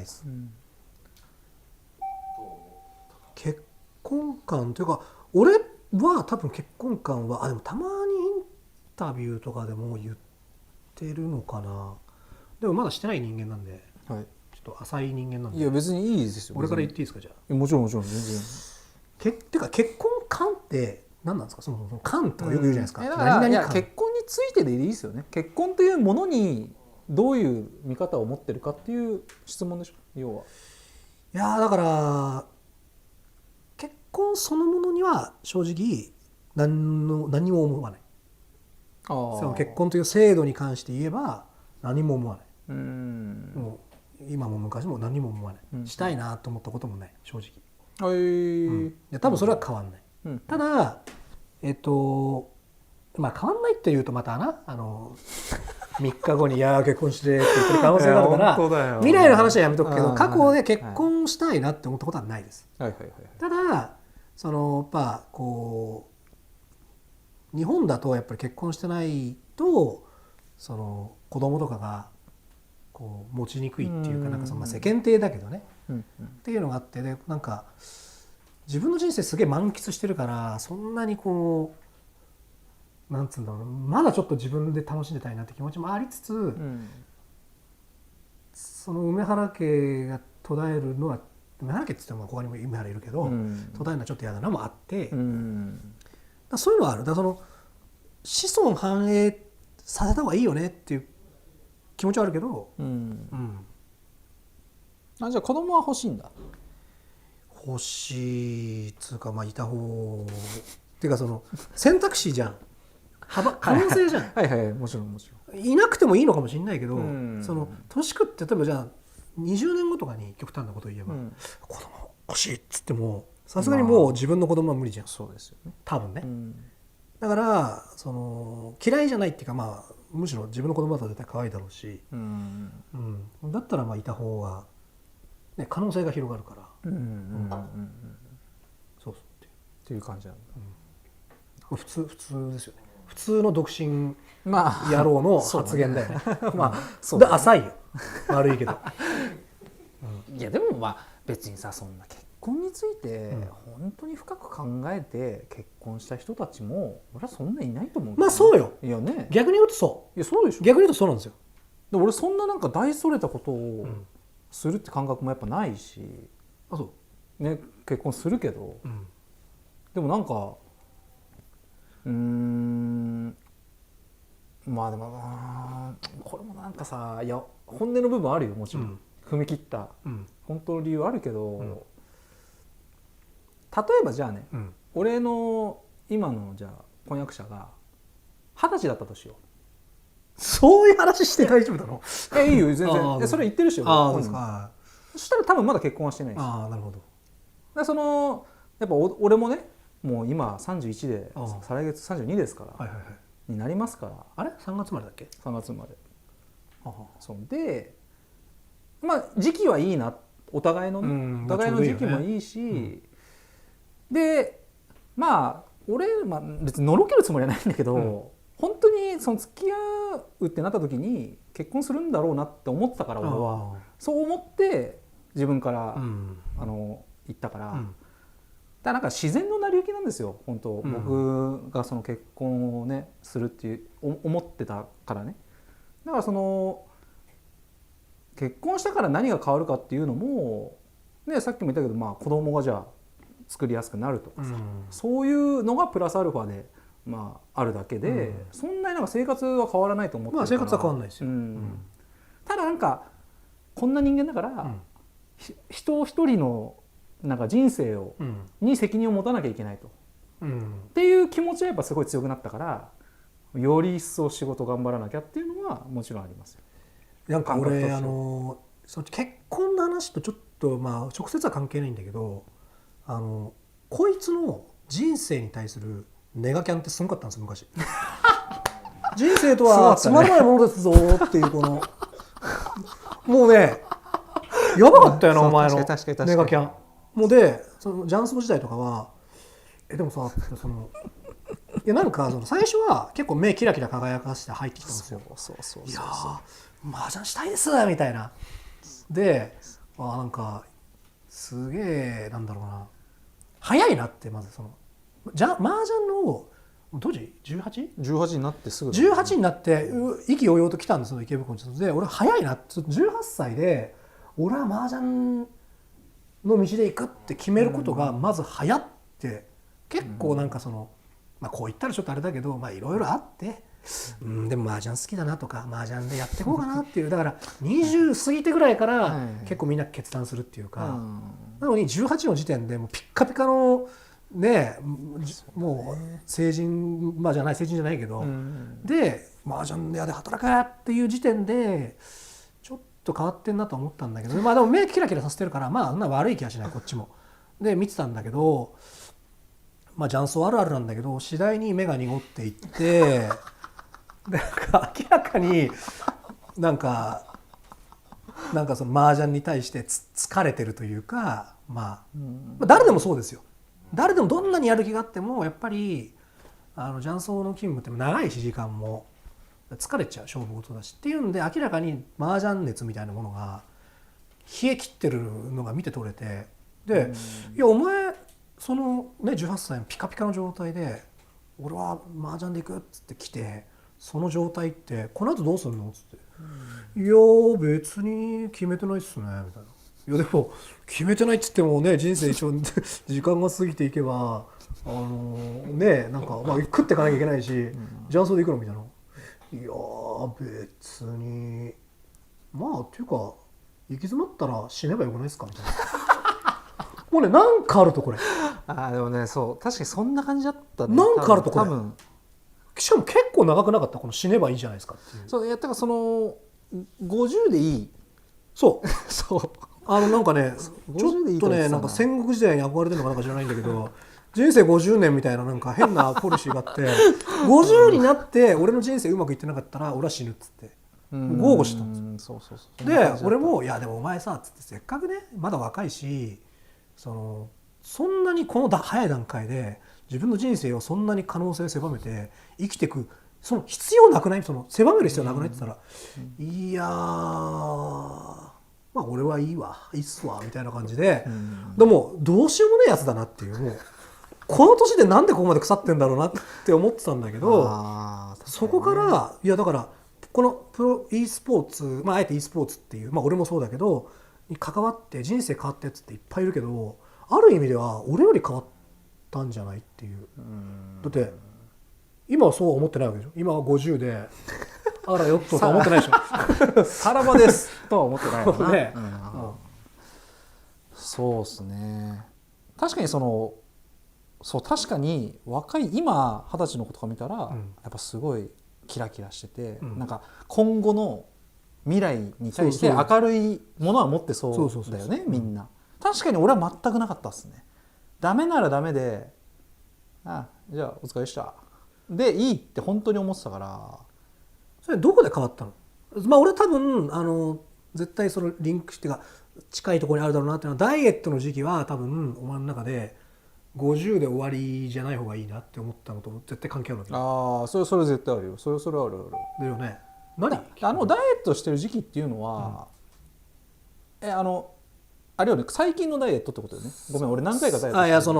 です、結婚観というか俺は多分結婚観はでもたまにインタビューとかでも言ってるのかな。でもまだしてない人間なんで、はい、ちょっと浅い人間なんで。いや別にいいですよ。俺から言っていいですか。じゃあもちろん全然。てか結婚観って何なんですか。その観とかよく言うじゃないですか。だからいや結婚についてでいいですよね。結婚というものにどういう見方を持ってるかっていう質問でしょ、要は。いやだから結婚そのものには正直何も思わない。その結婚という制度に関して言えば何も思わない。もう今も昔も何も思わない、したいなと思ったこともない正直。多分それは変わんない、ただまあ変わんないっていうとまたな3日後に「いや結婚して」って言ってる可能性があるから未来の話はやめとくけど、過去で結婚したいなって思ったことはないです。ただそのやっぱこう日本だとやっぱり結婚してないとその子供とかがこう持ちにくいっていうか、なんかその世間体だけどね、っていうのがあって、でなんか自分の人生すげえ満喫してるからそんなにこうなんつうんだろう、まだちょっと自分で楽しんでたいなって気持ちもありつつ、その梅原家が途絶えるのは、梅原家って言ってもここにも梅原いるけど、途絶えるのはちょっと嫌だなもあって、だそういうのはある。だからその子孫繁栄させた方がいいよねっていう気持ちはあるけど、じゃあ子供は欲しいんだ。欲しいつうか、まあいた方っていうか、その選択肢じゃん、可能性じゃん。はいはい、もちろんもちろん。いなくてもいいのかもしれないけど、その年食って例えばじゃあ20年後とかに極端なことを言えば、子供欲しいっつってもさすがにもう自分の子供は無理じゃん。そうですよね。多分ね。だからその嫌いじゃないっていうか、まあむしろ自分の子供だと絶対可愛いだろうし、だったらまあいた方が、ね、可能性が広がるから、そうっていう感じなんだ。普通ですよね。普通の独身野郎の発言だよね。まあ浅いよ、悪いけど。いやでもまあ別にさ、そんな結婚について本当に深く考えて結婚した人たちも俺はそんないないと思う。まあそうよ。いやね、逆に言うとそう。いやそうでしょ。逆に言うとそうなんですよ。で俺そんななんか大それたことをするって感覚もやっぱないし、そうね、結婚するけど、でもなんかまあでもこれもなんかさ、いや本音の部分あるよもちろん、踏み切った本当の理由あるけど、例えばじゃあね、俺の今のじゃあ婚約者が20歳だったとしよう。そういう話して大丈夫だろ。いいよ全然。それ言ってるしよ。そしたら多分まだ結婚はしてないです。なるほど。でそのやっぱ俺もね、もう今31で再来月32ですからになりますから。あれ3月までだっけ。3月まで。そうでまあ時期はいいな、お互いのね、お互いの時期もいいし、でまあ俺別にのろけるつもりはないんだけど、本当にその付き合うってなった時に結婚するんだろうなって思ってたから、俺はそう思って自分から言ったから、だからなんか自然の成り行きなんですよ本当、僕がその結婚をねするっていう思ってたからね。だからその結婚したから何が変わるかっていうのもね、さっきも言ったけど、まあ子供がじゃあ作りやすくなるとかさ、そういうのがプラスアルファでまああるだけで、そんなになんか生活は変わらないと思ってるから。生活は変わらないですよ。ただなんかこんな人間だから、人一人のなんか人生を、に責任を持たなきゃいけないと、っていう気持ちはやっぱすごい強くなったから、より一層仕事頑張らなきゃっていうのはもちろんありますよ。なんか俺その結婚の話とちょっとまあ直接は関係ないんだけど、こいつの人生に対するネガキャンってすごかったんですよ昔。人生とはつまらないものですぞっていうこのもうねやばかったよなお前のネガキャン。もうでその雀荘時代とかはでもさそのいやなんかその最初は結構目キラキラ輝かして入ってきたんですよ。いや麻雀したいですみたいな。でなんかすげえなんだろうな早いなって。まずその麻雀の当時 18?18 になってすぐ、18になって意気揚々と来たんですよ池袋に。で俺早いな18歳で俺は麻雀の道で行くって決めることがまず早って、結構なんかその、こう言ったらちょっとあれだけどいろいろあって、でも麻雀好きだなとか麻雀でやっていこうかなっていうだから20過ぎてぐらいから結構みんな決断するっていうか、なのに18の時点でもうピッカピカのねもう成人じゃないけど、で麻雀屋で働くっていう時点でちょっと変わってんなと思ったんだけど、でも目キラキラさせてるからそんな悪い気はしないこっちも。で見てたんだけど雀荘あるあるなんだけど次第に目が濁っていってで明らかになんかその麻雀に対して疲れてるというか、誰でもそうですよ。誰でもどんなにやる気があってもやっぱり雀荘の勤務って長いし時間も疲れちゃう勝負事だしっていうんで、明らかに麻雀熱みたいなものが冷え切ってるのが見て取れて、でいやお前そのね18歳のピカピカの状態で俺は麻雀で行くっつって来て、その状態ってこの後どうするのっつって、いや別に決めてないっすねみたいな。いやでも決めてないっつってもね人生一応時間が過ぎていけばなんか食っていかなきゃいけないし雀荘で行くのみたいな。いや別にっていうか行き詰まったら死ねばよくないですかみたいなもうねなんかあるとこれでもねそう確かにそんな感じだったね。なんかあるとこれ多分しかも結構長くなかった。この死ねばいいじゃないですかっていう。そうやったからその50でいい。そうそうなんかねちょっとねなんか戦国時代に憧れてるのかなんか知らないんだけど人生50年みたいななんか変なポリシーがあって50になって俺の人生うまくいってなかったら俺は死ぬっつって豪語したんですよ。で俺もいやでもお前さっつってせっかくねまだ若いしそんなにこの早い段階で自分の人生をそんなに可能性を狭めて生きていくその必要なくない？狭める必要なくないって言ったらいや俺はいいわいいっすわみたいな感じで、でもどうしようもないやつだなっていう、もうこの年でなんでここまで腐ってんだろうなって思ってたんだけど、そこからいやだからこのプロ e スポーツあえて e スポーツっていう俺もそうだけどに関わって人生変わったやつっていっぱいいるけど、ある意味では俺より変わったんじゃないっていう。だって今はそう思ってないわけでしょ。今は50であらよっとは思ってないでしょさらばですとは思ってないもんね。そうっすね。確かに確かに若い今20歳の子とか見たら、やっぱすごいキラキラしてて、なんか今後の未来に対して明るいものは持ってそうだよねみんな。確かに俺は全くなかったっすね。ダメならダメでじゃあお疲れでしたでいいって本当に思ってたから。それどこで変わったの？俺多分絶対そのリンクしてが近いところにあるだろうなっていうのは、ダイエットの時期は多分お前の中で50で終わりじゃない方がいいなって思ったのと絶対関係あるわけ。それ絶対あるよ。それあるあるだよね。何ダイエットしてる時期っていうのは、あれよね、最近のダイエットってことよね。ごめん俺何回かダイエットしてる。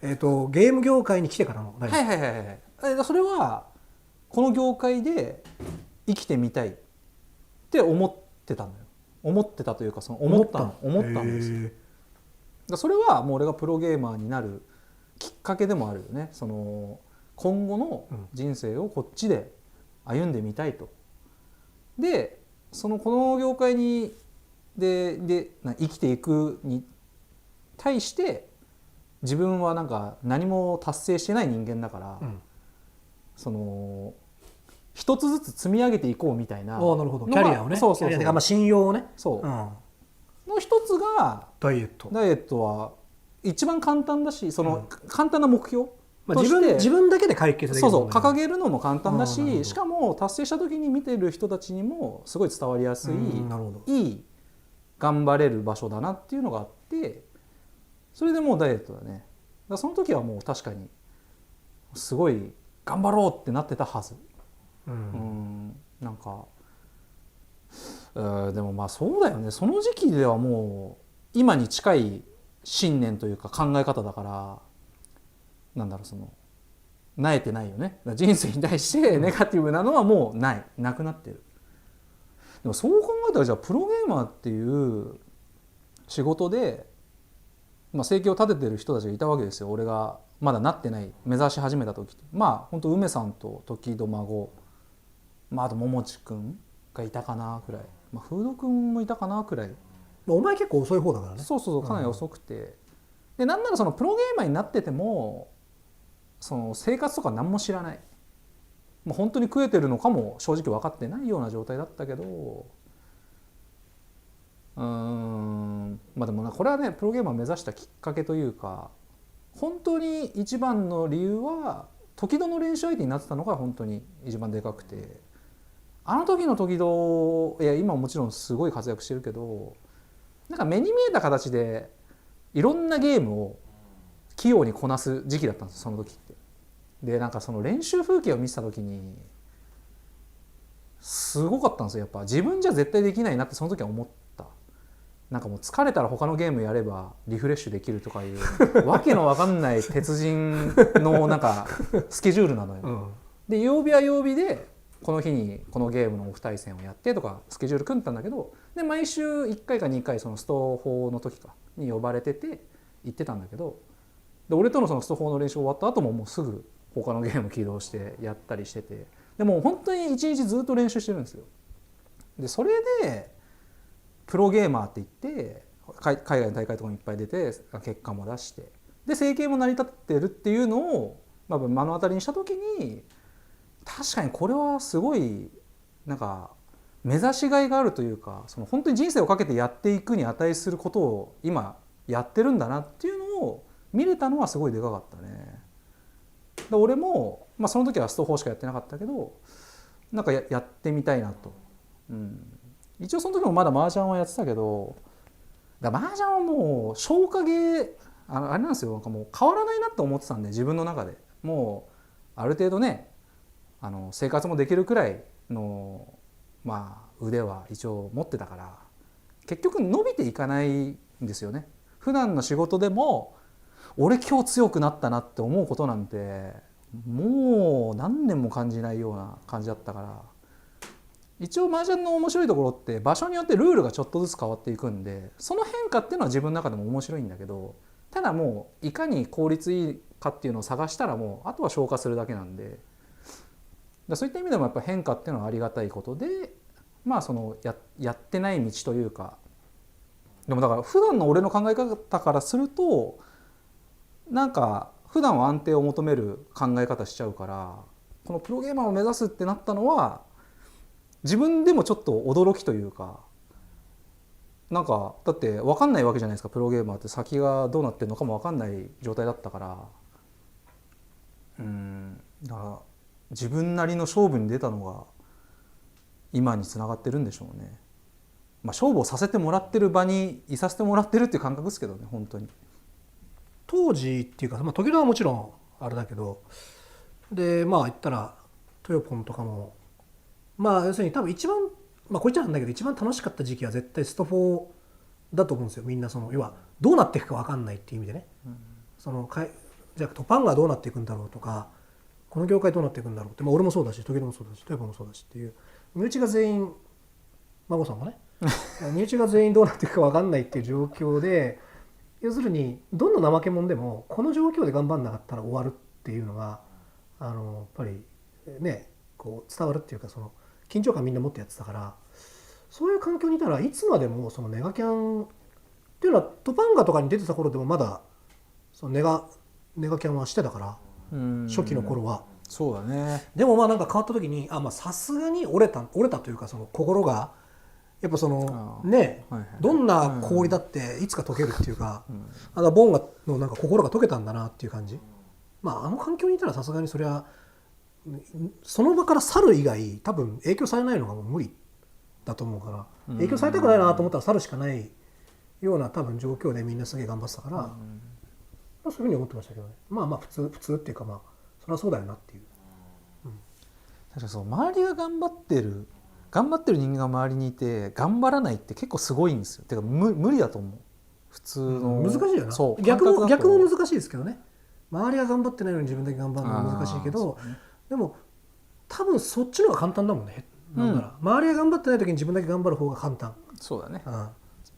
いやゲーム業界に来てからのダイエット。それはこの業界で生きてみたいって思ってたのよ。思ってたというか思ったんですよ。それはもう俺がプロゲーマーになるきっかけでもあるよね。今後の人生をこっちで歩んでみたいと。でこの業界に生きていくに対して自分はなんか何も達成してない人間だから、一つずつ積み上げていこうみたいななるほどキャリアをね、信用をね、の一つがダイエットは一番簡単だし、簡単な目標自分だけで解決できるもので、掲げるのも簡単だし、しかも達成した時に見てる人たちにもすごい伝わりやすい、いい頑張れる場所だなっていうのがあって、それでもうダイエットだね。その時はもう確かにすごい頑張ろうってなってたはず。なんかでもまあそうだよね。その時期ではもう今に近い信念というか考え方だから、なんだろう、その萎えてないよね。人生に対してネガティブなのはもうなくなってる。でもそう考えたら、じゃあプロゲーマーっていう仕事で、まあ、生計を立ててる人たちがいたわけですよ。俺がまだなってない、目指し始めた時って、まあ本当梅さんと時戸孫、まあ、あと桃地くんがいたかなくらい、まあ、フードくんもいたかなくらい。お前結構遅い方だからね。そうそう、かなり遅くて、でなんならそのプロゲーマーになっててもその生活とか何も知らない、もう本当に食えてるのかも正直分かってないような状態だったけど、まあでもこれはねプロゲーマーを目指したきっかけというか、本当に一番の理由は時戸の練習相手になってたのが本当に一番でかくて、あの時の時戸、いや今もちろんすごい活躍してるけど、なんか目に見えた形でいろんなゲームを器用にこなす時期だったんですよ、その時って。でなんかその練習風景を見てた時にすごかったんですよ。やっぱ自分じゃ絶対できないなってその時は思った。なんかもう疲れたら他のゲームやればリフレッシュできるとかいうわけのわかんない鉄人のなんかスケジュールなのよ。で曜日は曜日でこの日にこのゲームのオフ対戦をやってとかスケジュール組んでたんだけど、で毎週1回か2回そのスト4の時かに呼ばれてて行ってたんだけど、で俺とのそのスト4の練習終わった後ももうすぐ他のゲーム起動してやったりしてて、でも本当に一日ずっと練習してるんですよ。でそれでプロゲーマーって言って海外の大会とかにいっぱい出て結果も出して、で生計も成り立ってるっていうのを、まあ、目の当たりにした時に、確かにこれはすごいなんか目指しがいがあるというか、その本当に人生をかけてやっていくに値することを今やってるんだなっていうのを見れたのはすごいでかかったね。で俺も、まあ、その時はスト4しかやってなかったけど、なんか やってみたいなと、一応その時もまだ麻雀はやってたけど、麻雀はもう消化ゲー、あれなんですよ、なんかもう変わらないなって思ってたんで、自分の中でもうある程度ね生活もできるくらいの、まあ、腕は一応持ってたから、結局伸びていかないんですよね。普段の仕事でも俺今日強くなったなって思うことなんてもう何年も感じないような感じだったから、一応麻雀の面白いところって場所によってルールがちょっとずつ変わっていくんで、その変化っていうのは自分の中でも面白いんだけど、ただもういかに効率いいかっていうのを探したらもうあとは消化するだけなんで、そういった意味でもやっぱ変化っていうのはありがたいことで、まあその やってない道というか、でもだから普段の俺の考え方からするとなんか普段は安定を求める考え方しちゃうから、このプロゲーマーを目指すってなったのは自分でもちょっと驚きというか、なんかだって分かんないわけじゃないですか、プロゲーマーって先がどうなってるのかも分かんない状態だったから、だから自分なりの勝負に出たのが今につながってるんでしょうね。まあ勝負をさせてもらってる場にいさせてもらってるっていう感覚ですけどね、本当に。当時っていうか、まあ、時々はもちろんあれだけど、でまあ言ったらトヨポンとかも、まあ要するに多分一番、まあこいつなんだけど一番楽しかった時期は絶対スト4だと思うんですよ。みんなその要はどうなっていくか分かんないっていう意味でね、そのじゃあトパンがどうなっていくんだろうとか、この業界どうなっていくんだろうって、まあ、俺もそうだし時々もそうだしトヨポンもそうだしっていう、身内が全員孫さんもね身内が全員どうなっていくか分かんないっていう状況で、要するにどんな怠け者でもこの状況で頑張んなかったら終わるっていうのがやっぱりねこう伝わるっていうか、その緊張感みんな持ってやってたから、そういう環境にいたらいつまでもそのネガキャンっていうのはトパンガとかに出てた頃でもまだそのネガキャンはしてたから、初期の頃は。そうだね。でもまあなんか変わった時にさすがに折れたというか、その心がやっぱそのね、どんな氷だっていつか溶けるっていうか、ボンガのなんか心が溶けたんだなっていう感じ。まああの環境にいたらさすがにそりゃその場から去る以外多分影響されないのがもう無理だと思うから、影響されたくないなと思ったら去るしかないような多分状況でみんなすげえ頑張ってたから、まあそういうふうに思ってましたけどね。まあ普通っていうか、まあそれはそうだよなっていう。確かにそう、周りが頑張ってる頑張ってる人間が周りにいて頑張らないって結構すごいんですよ。てか無理だと思う普通の。難しいよな。そう逆も難しいですけどね。周りが頑張ってないのに自分だけ頑張るのは難しいけど、ね、でも多分そっちの方が簡単だもんね。なんなら周りが頑張ってない時に自分だけ頑張る方が簡単。そうだね、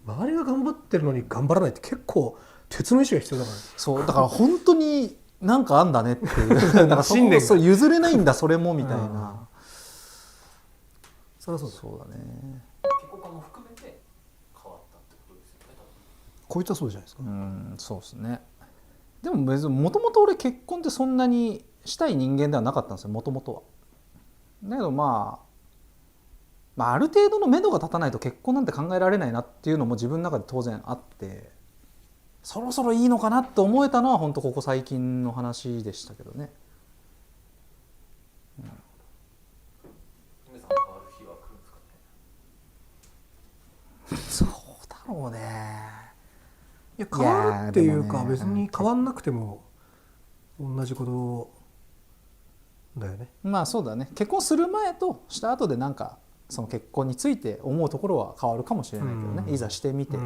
周りが頑張ってるのに頑張らないって結構鉄の意志が必要だから、ね、そうだから本当になんかあんだねっていうなんかそう譲れないんだそれもみたいな。そりゃそうだね。結婚も含めて変わったってことですよね。こいつはそうじゃないですか。そうですね。でも別にもともと俺結婚ってそんなにしたい人間ではなかったんですよもともとは。だけどまあある程度の目処が立たないと結婚なんて考えられないなっていうのも自分の中で当然あって、そろそろいいのかなって思えたのは本当ここ最近の話でしたけどね。梅さん変わる日は来るんですかね。そうだろうね。いや変わるっていうか別に変わんなくても同じことだよね。まあそうだね。結婚する前とした後でなんかその結婚について思うところは変わるかもしれないけどね、いざしてみて、